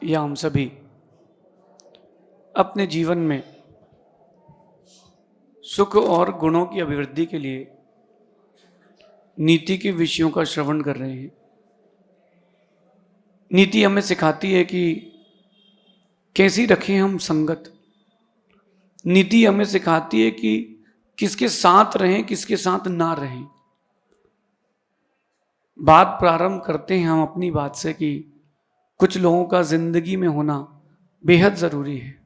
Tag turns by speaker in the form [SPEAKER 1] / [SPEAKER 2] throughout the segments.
[SPEAKER 1] या हम सभी अपने जीवन में सुख और गुणों की अभिवृद्धि के लिए नीति के विषयों का श्रवण कर रहे हैं। नीति हमें सिखाती है कि कैसी रखें हम संगत। नीति हमें सिखाती है कि किसके साथ रहें, किसके साथ ना रहें। बात प्रारंभ करते हैं हम अपनी बात से कि कुछ लोगों का जिंदगी में होना बेहद जरूरी है।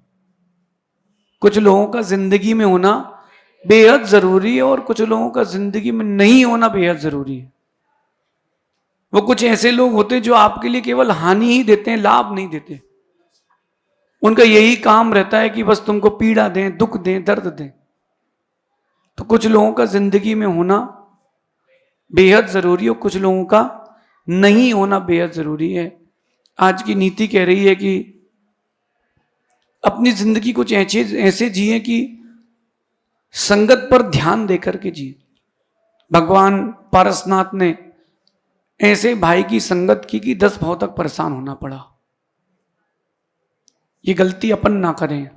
[SPEAKER 1] कुछ लोगों का जिंदगी में होना बेहद जरूरी है और कुछ लोगों का जिंदगी में नहीं होना बेहद जरूरी है। वो कुछ ऐसे लोग होते हैं जो आपके लिए केवल हानि ही देते हैं, लाभ नहीं देते। उनका यही काम रहता है कि बस तुमको पीड़ा दें, दुख दें, दर्द दें। तो कुछ लोगों का जिंदगी में होना बेहद जरूरी है और कुछ लोगों का नहीं होना बेहद जरूरी है। आज की नीति कह रही है कि अपनी जिंदगी कुछ ऐसे जिए कि संगत पर ध्यान देकर के जिए। भगवान पारसनाथ ने ऐसे भाई की संगत की कि 10 भाव तक परेशान होना पड़ा। ये गलती अपन ना करें।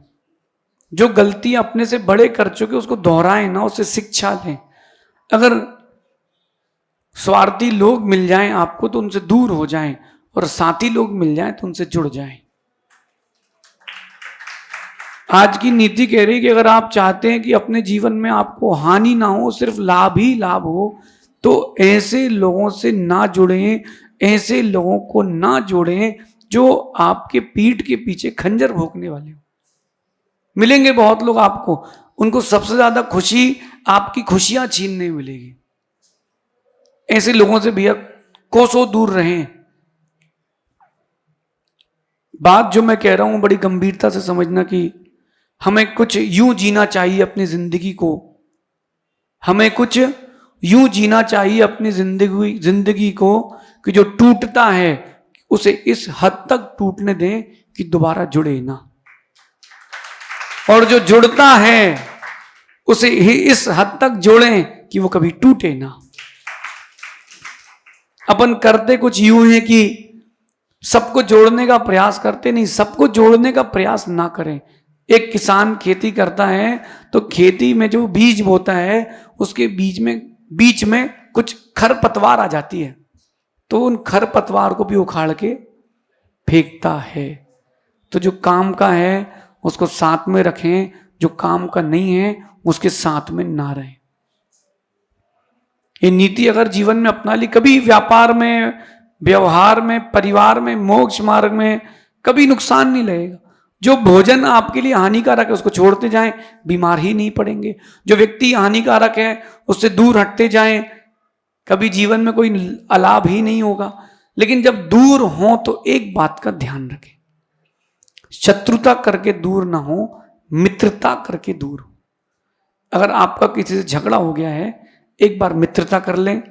[SPEAKER 1] जो गलती अपने से बड़े कर चुके उसको दोहराएं ना, उससे शिक्षा लें। अगर स्वार्थी लोग मिल जाएं आपको तो उनसे दूर हो जाएं, और साथी लोग मिल जाएं तो उनसे जुड़ जाएं। आज की नीति कह रही है कि अगर आप चाहते हैं कि अपने जीवन में आपको हानि ना हो, सिर्फ लाभ ही लाभ हो, तो ऐसे लोगों से ना जुड़ें, ऐसे लोगों को ना जोड़ें जो आपके पीठ के पीछे खंजर भोंकने वाले हो। मिलेंगे बहुत लोग आपको, उनको सबसे ज्यादा खुशी आपकी खुशियां छीनने मिलेगी। ऐसे लोगों से भैया कोसों दूर रहें। बात जो मैं कह रहा हूं बड़ी गंभीरता से समझना कि हमें कुछ यूं जीना चाहिए अपनी जिंदगी को। हमें कुछ यूं जीना चाहिए अपनी जिंदगी को कि जो टूटता है उसे इस हद तक टूटने दें कि दोबारा जुड़े ना, और जो जुड़ता है उसे ही इस हद तक जोड़ें कि वो कभी टूटे ना। अपन करते कुछ यूं है कि सबको जोड़ने का प्रयास करते, नहीं, सबको जोड़ने का प्रयास ना करें। एक किसान खेती करता है तो खेती में जो बीज बोता है उसके बीच में कुछ खरपतवार आ जाती है, तो उन खरपतवार को भी उखाड़ के फेंकता है। तो जो काम का है उसको साथ में रखें, जो काम का नहीं है उसके साथ में ना रहें। ये नीति अगर जीवन में अपना ली, कभी व्यापार में, व्यवहार में, परिवार में, मोक्ष मार्ग में कभी नुकसान नहीं लगेगा। जो भोजन आपके लिए हानिकारक है उसको छोड़ते जाएं, बीमार ही नहीं पड़ेंगे। जो व्यक्ति हानिकारक है उससे दूर हटते जाएं, कभी जीवन में कोई अलाभ ही नहीं होगा। लेकिन जब दूर हो तो एक बात का ध्यान रखें, शत्रुता करके दूर ना हो, मित्रता करके दूर हो। अगर आपका किसी से झगड़ा हो गया है, एक बार मित्रता कर लें,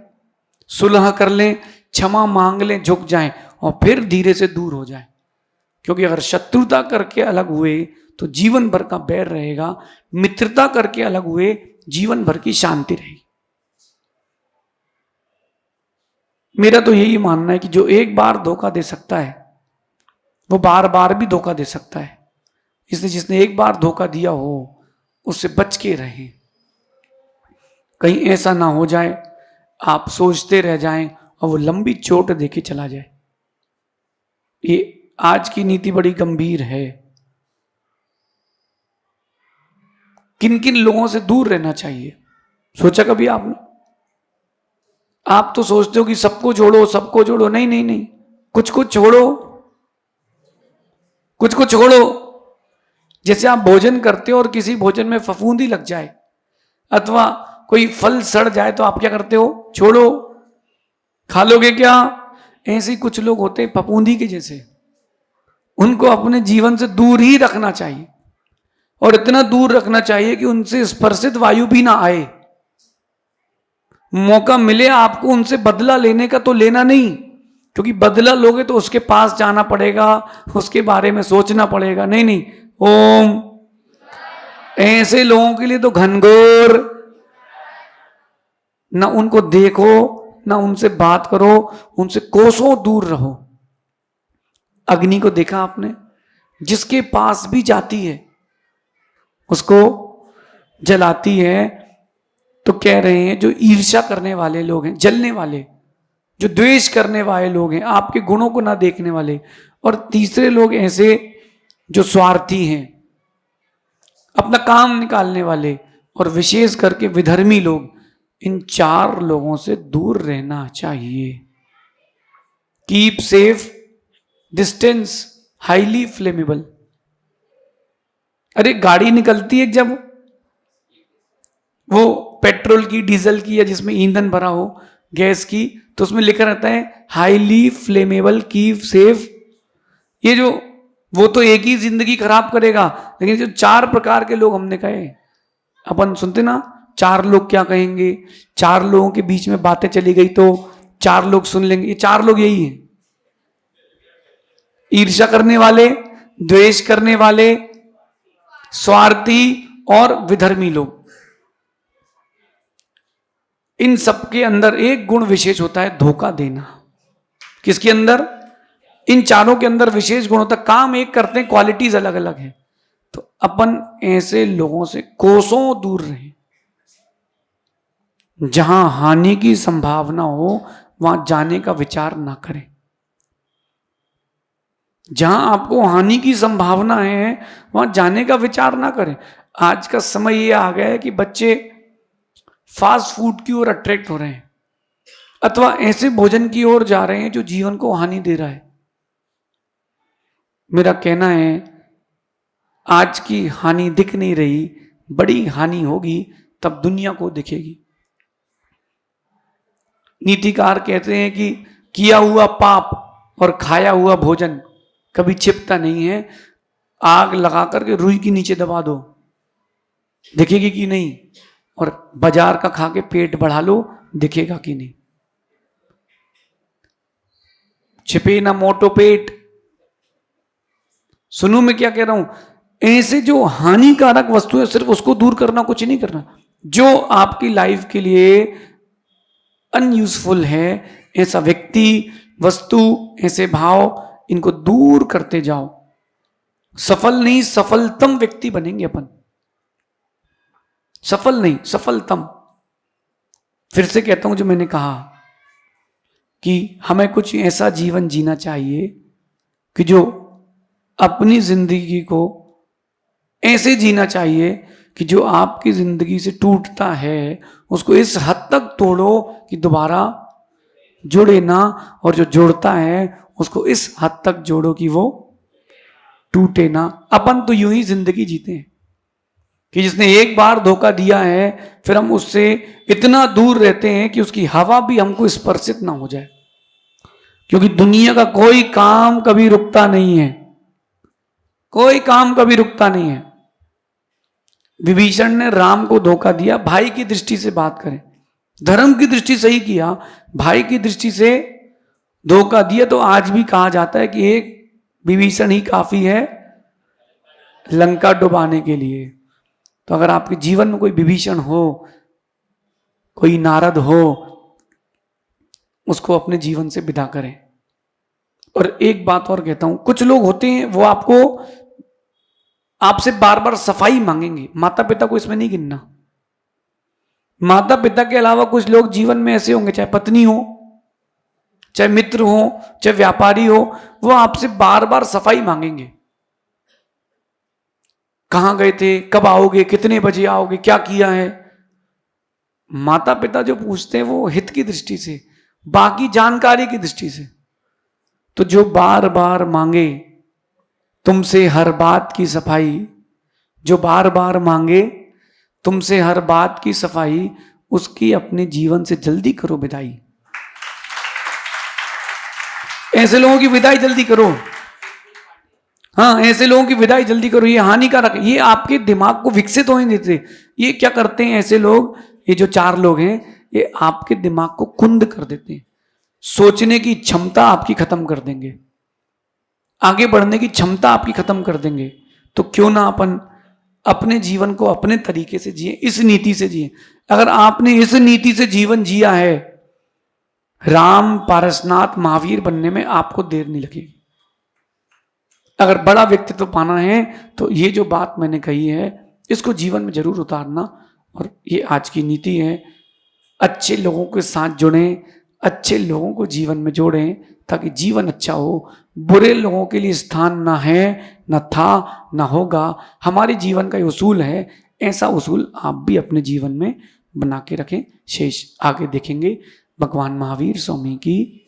[SPEAKER 1] सुलह कर लें, क्षमा मांग लें, झुक जाएं और फिर धीरे से दूर हो जाएं। क्योंकि अगर शत्रुता करके अलग हुए तो जीवन भर का बैर रहेगा, मित्रता करके अलग हुए जीवन भर की शांति रहेगी। मेरा तो यही मानना है कि जो एक बार धोखा दे सकता है वो बार बार भी धोखा दे सकता है। इसलिए जिसने एक बार धोखा दिया हो उससे बच के रहें। कहीं ऐसा ना हो जाए आप सोचते रह जाएं और वो लंबी चोट देके चला जाए। ये आज की नीति बड़ी गंभीर है। किन किन लोगों से दूर रहना चाहिए, सोचा कभी आपने? आप तो सोचते हो कि सबको जोड़ो, सबको जोड़ो। नहीं नहीं नहीं, कुछ कुछ छोड़ो, कुछ कुछ छोड़ो। जैसे आप भोजन करते हो और किसी भोजन में फफूंदी लग जाए अथवा कोई फल सड़ जाए तो आप क्या करते हो? छोड़ो। खा लोगे क्या? ऐसे कुछ लोग होते हैं फफूंदी के जैसे, उनको अपने जीवन से दूर ही रखना चाहिए, और इतना दूर रखना चाहिए कि उनसे स्पर्शित वायु भी ना आए। मौका मिले आपको उनसे बदला लेने का तो लेना नहीं, क्योंकि बदला लोगे तो उसके पास जाना पड़ेगा, उसके बारे में सोचना पड़ेगा। नहीं नहीं, ओम। ऐसे लोगों के लिए तो घनघोर, ना उनको देखो ना उनसे बात करो, उनसे कोसों दूर रहो। अग्नि को देखा आपने? जिसके पास भी जाती है उसको जलाती है। तो कह रहे हैं जो ईर्ष्या करने वाले लोग हैं, जलने वाले, जो द्वेष करने वाले लोग हैं, आपके गुणों को ना देखने वाले, और तीसरे लोग ऐसे जो स्वार्थी हैं, अपना काम निकालने वाले, और विशेष करके विधर्मी लोग, इन 4 लोगों से दूर रहना चाहिए। Keep safe distance, highly flammable. अरे गाड़ी निकलती है जब वो पेट्रोल की, डीजल की, या जिसमें ईंधन भरा हो, गैस की, तो उसमें लिखा रहता है हाईली फ्लेमेबल, कीप सेफ। ये जो, वो तो एक ही जिंदगी खराब करेगा, लेकिन जो 4 प्रकार के लोग हमने कहे, अपन सुनते ना, 4 लोग क्या कहेंगे, 4 लोगों के बीच में बातें चली गई तो 4 लोग सुन लेंगे। ये 4 लोग यही हैं, ईर्ष्या करने वाले, द्वेष करने वाले, स्वार्थी और विधर्मी लोग। इन सबके अंदर एक गुण विशेष होता है, धोखा देना। किसके अंदर? इन 4 के अंदर विशेष गुण होता है। काम एक करते हैं, क्वालिटीज अलग अलग है। तो अपन ऐसे लोगों से कोसों दूर रहें। जहां हानि की संभावना हो वहां जाने का विचार ना करें। जहां आपको हानि की संभावना है वहां जाने का विचार ना करें। आज का समय ये आ गया है कि बच्चे फास्ट फूड की ओर अट्रैक्ट हो रहे हैं, अथवा ऐसे भोजन की ओर जा रहे हैं जो जीवन को हानि दे रहा है। मेरा कहना है आज की हानि दिख नहीं रही, बड़ी हानि होगी तब दुनिया को दिखेगी। नीतिकार कहते हैं कि किया हुआ पाप और खाया हुआ भोजन कभी छिपता नहीं है। आग लगा करके रुई के नीचे दबा दो, दिखेगी कि नहीं, और बाजार का खा के पेट बढ़ा लो, दिखेगा कि नहीं। छिपे ना मोटो पेट। सुनो मैं क्या कह रहा हूं, ऐसे जो हानिकारक वस्तु है सिर्फ उसको दूर करना, कुछ नहीं करना। जो आपकी लाइफ के लिए अनयूजफुल है, ऐसा व्यक्ति, वस्तु, ऐसे भाव, इनको दूर करते जाओ। सफल नहीं, सफलतम व्यक्ति बनेंगे अपन। सफल नहीं, सफलतम। फिर से कहता हूं जो मैंने कहा कि हमें कुछ ऐसा जीवन जीना चाहिए कि जो अपनी जिंदगी को ऐसे जीना चाहिए कि जो आपकी जिंदगी से टूटता है उसको इस हद तक तोड़ो कि दोबारा जुड़े ना, और जो जुड़ता है उसको इस हद तक जोड़ो कि वो टूटे ना। अपन तो यूं ही जिंदगी जीते हैं कि जिसने एक बार धोखा दिया है फिर हम उससे इतना दूर रहते हैं कि उसकी हवा भी हमको स्पर्शित ना हो जाए, क्योंकि दुनिया का कोई काम कभी रुकता नहीं है। कोई काम कभी रुकता नहीं है। विभीषण ने राम को धोखा दिया, भाई की दृष्टि से बात करें, धर्म की दृष्टि से ही किया, भाई की दृष्टि से धोखा दिया। तो आज भी कहा जाता है कि एक विभीषण ही काफी है लंका डुबाने के लिए। तो अगर आपके जीवन में कोई विभीषण हो, कोई नारद हो, उसको अपने जीवन से विदा करें। और एक बात और कहता हूं, कुछ लोग होते हैं वो आपसे बार बार सफाई मांगेंगे। माता पिता को इसमें नहीं गिनना। माता पिता के अलावा कुछ लोग जीवन में ऐसे होंगे, चाहे पत्नी हो, चाहे मित्र हो, चाहे व्यापारी हो, वो आपसे बार बार सफाई मांगेंगे। कहां गए थे, कब आओगे, कितने बजे आओगे, क्या किया है। माता पिता जो पूछते हैं वो हित की दृष्टि से, बाकी जानकारी की दृष्टि से। तो जो बार बार मांगे तुमसे हर बात की सफाई, जो बार बार मांगे तुमसे हर बात की सफाई, उसकी अपने जीवन से जल्दी करो विदाई। ऐसे लोगों की विदाई जल्दी करो। हाँ, ऐसे लोगों की विदाई जल्दी करो। ये हानिकारक है, ये आपके दिमाग को विकसित होने देते। ये क्या करते हैं ऐसे लोग, ये जो 4 लोग हैं, ये आपके दिमाग को कुंद कर देते हैं। सोचने की क्षमता आपकी खत्म कर देंगे, आगे बढ़ने की क्षमता आपकी खत्म कर देंगे। तो क्यों ना अपन अपने जीवन को अपने तरीके से जिए, इस नीति से जिए। अगर आपने इस नीति से जीवन जिया है, राम, पारसनाथ, महावीर बनने में आपको देर नहीं लगेगी। अगर बड़ा व्यक्तित्व पाना है तो ये जो बात मैंने कही है इसको जीवन में जरूर उतारना। और ये आज की नीति है, अच्छे लोगों के साथ जुड़ें, अच्छे लोगों को जीवन में जोड़ें ताकि जीवन अच्छा हो। बुरे लोगों के लिए स्थान ना है, ना था, ना होगा। हमारे जीवन का ये उसूल है, ऐसा उसूल आप भी अपने जीवन में बना के रखें। शेष आगे देखेंगे। भगवान महावीर स्वामी की